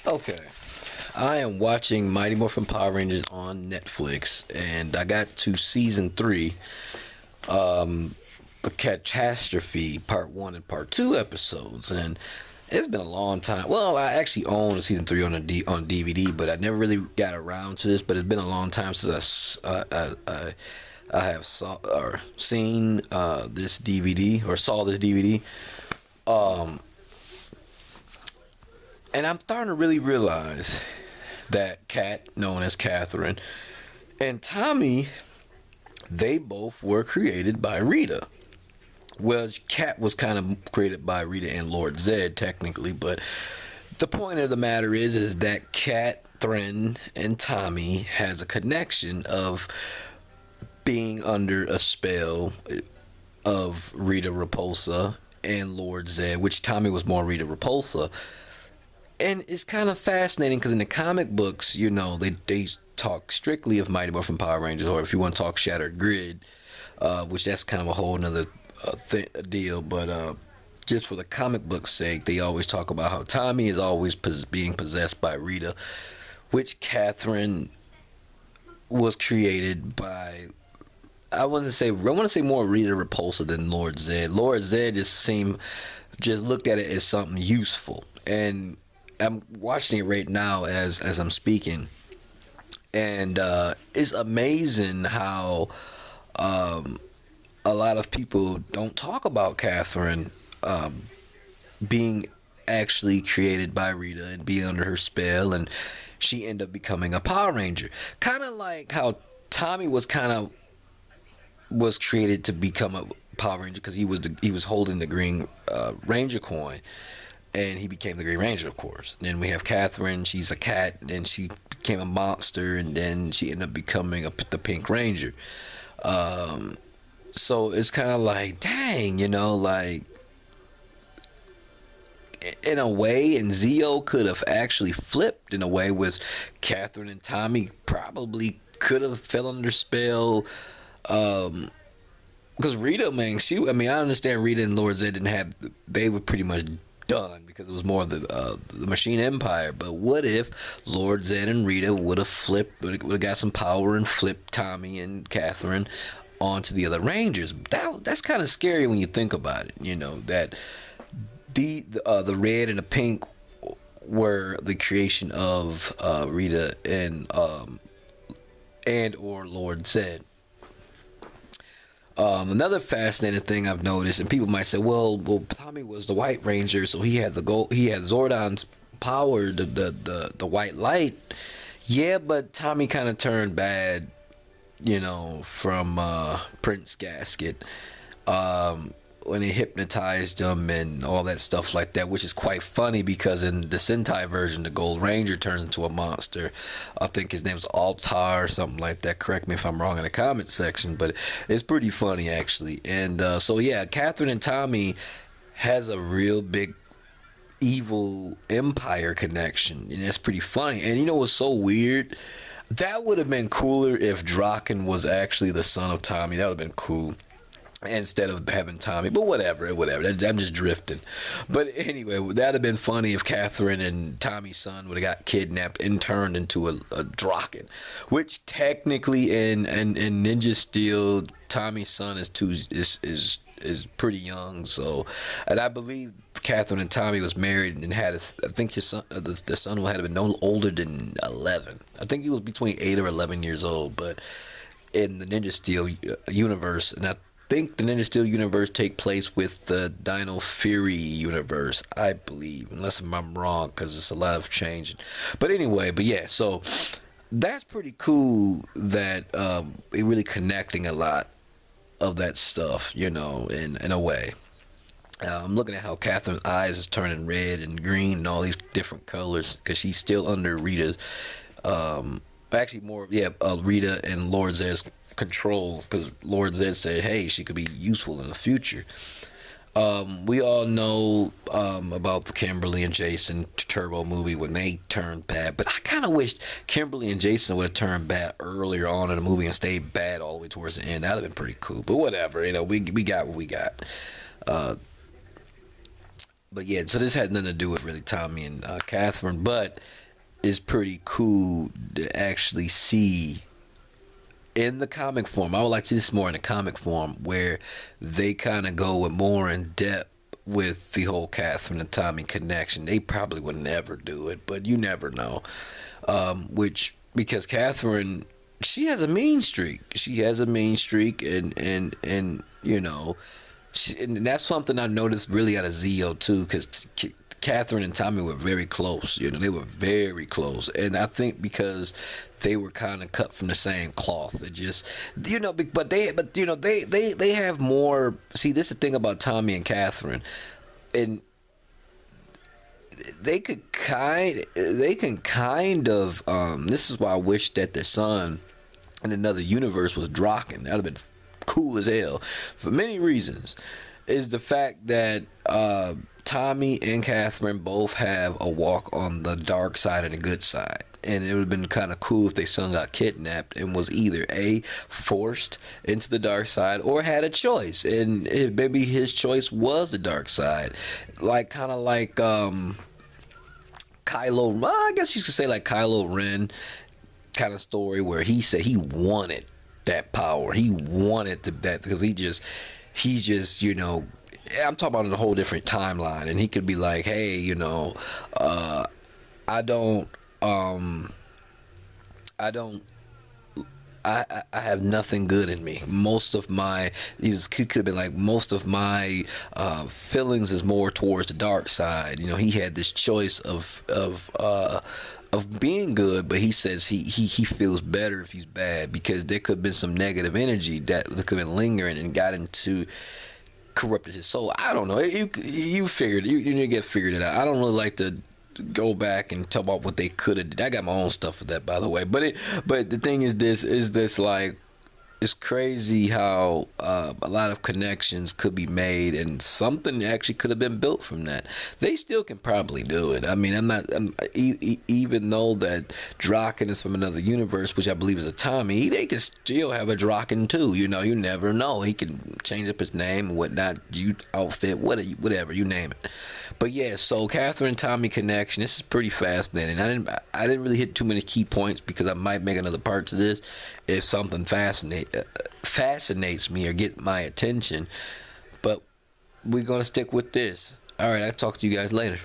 Okay. I am watching Mighty Morphin Power Rangers on Netflix, and I got to season 3, the Catastrophe Part 1 and Part 2 episodes, and it's been a long time. Well, I actually own season 3 on DVD, but I never really got around to this. But it's been a long time since I have seen this DVD or saw this DVD. And I'm starting to really realize that Kat, known as Katherine, and Tommy, they both were created by Rita. Well, Kat was kind of created by Rita and Lord Zen, technically, but the point of the matter is that Katherine and Tommy has a connection of being under a spell of Rita Repulsa and Lord Zen, which Tommy was more Rita Repulsa. And it's kind of fascinating because in the comic books, you know, they talk strictly of Mighty Morphin Power Rangers, or if you want to talk Shattered Grid, which that's kind of a whole nother deal. But just for the comic book's sake, they always talk about how Tommy is always being possessed by Rita, which Katherine was created by. I want to say more Rita Repulsa than Lord Zen. Lord Zen just looked at it as something useful, and I'm watching it right now as I'm speaking, and it's amazing how a lot of people don't talk about Katherine being actually created by Rita and being under her spell, and she ended up becoming a Power Ranger, kind of like how Tommy was created to become a Power Ranger because he was holding the Green Ranger coin. And he became the Green Ranger, of course. Then we have Katherine. She's a cat. Then she became a monster. And then she ended up becoming the Pink Ranger. So it's kind of like, dang, you know, like, in a way, and Zeo could have actually flipped in a way with Katherine and Tommy probably could have fell under spell. Because Rita, man, I understand Rita and Lord Zed they were pretty much done because it was more of the Machine Empire. But what if Lord Zen and Rita would have got some power and flipped Tommy and Katherine onto the other Rangers? That's kind of scary when you think about it. You know that the red and the pink were the creation of Rita and or Lord Zed. Another fascinating thing I've noticed, and people might say, well, Tommy was the White Ranger, so he had Zordon's power, the white light. Yeah, but Tommy kind of turned bad, you know, from Prince Gasket when he hypnotized him and all that stuff like that, which is quite funny because in the Sentai version, the Gold Ranger turns into a monster. I think his name's Altar or something like that. Correct me if I'm wrong in the comment section, but it's pretty funny actually. And so yeah, Katherine and Tommy has a real big evil empire connection, and that's pretty funny. And you know what's so weird? That would have been cooler if Draken was actually the son of Tommy. That would have been cool, instead of having Tommy. But whatever. I'm just drifting. But anyway, that'd have been funny if Katherine and Tommy's son would have got kidnapped and turned into a Draken, which technically in Ninja Steel, Tommy's son is pretty young. So, and I believe Katherine and Tommy was married and had I think his son, the son had been no older than 11. I think he was between 8 or 11 years old. But in the Ninja Steel universe, and I think the Ninja Steel universe take place with the Dino Fury universe, I believe, unless I'm wrong, because it's a lot of change. But anyway, yeah, so that's pretty cool that it really connecting a lot of that stuff, you know, in a way. I'm looking at how Katherine's eyes is turning red and green and all these different colors because she's still under Rita's, Rita and Lord Zed's control, because Lord Zed said, hey, she could be useful in the future. We all know about the Kimberly and Jason Turbo movie when they turned bad, but I kind of wished Kimberly and Jason would have turned bad earlier on in the movie and stayed bad all the way towards the end. That would have been pretty cool, but whatever, you know, we got what we got. But yeah, so this had nothing to do with really Tommy and Katherine, but is pretty cool to actually see in the comic form. I would like to see this more in the comic form where they kind of go with more in depth with the whole Catherine and Tommy connection. They probably would never do it, but you never know. Which because Catherine, she has a mean streak. She has a mean streak, and you know, and that's something I noticed really out of Zio too, because Catherine and Tommy were very close. You know, they were very close, and I think because they were kind of cut from the same cloth. It just, you know, but you know, they have more. See, this is the thing about Tommy and Catherine, and they can kind of. This is why I wish that their son in another universe was Draken. That'd have been cool as hell for many reasons. Is the fact that Tommy and Catherine both have a walk on the dark side and the good side. And it would have been kind of cool if their son got kidnapped and was either A, forced into the dark side, or had a choice. And maybe his choice was the dark side. Like, kind of like Kylo, well, I guess you could say like Kylo Ren kind of story where he said he wanted that power. He wanted that because he's just, you know, I'm talking about in a whole different timeline, and he could be like, hey, you know, I don't, I don't, I have nothing good in me. Most of my, he could have been like, most of my feelings is more towards the dark side. You know, he had this choice of being good, but he says he feels better if he's bad because there could have been some negative energy that could have been lingering and got into corrupted his soul. I don't know. You figured you need to get figured it out. I don't really like to go back and talk about what they could have did. I got my own stuff for that, by the way. But the thing is this like, it's crazy how a lot of connections could be made and something actually could have been built from that. They still can probably do it. I mean, even though that Draken is from another universe, which I believe is a Tommy, they can still have a Draken too. You know, you never know. He can change up his name and whatnot, you outfit, whatever, you name it. But yeah, so Catherine and Tommy connection. This is pretty fascinating. I didn't really hit too many key points because I might make another part to this if something fascinates me or get my attention. But we're gonna stick with this. All right, I'll talk to you guys later.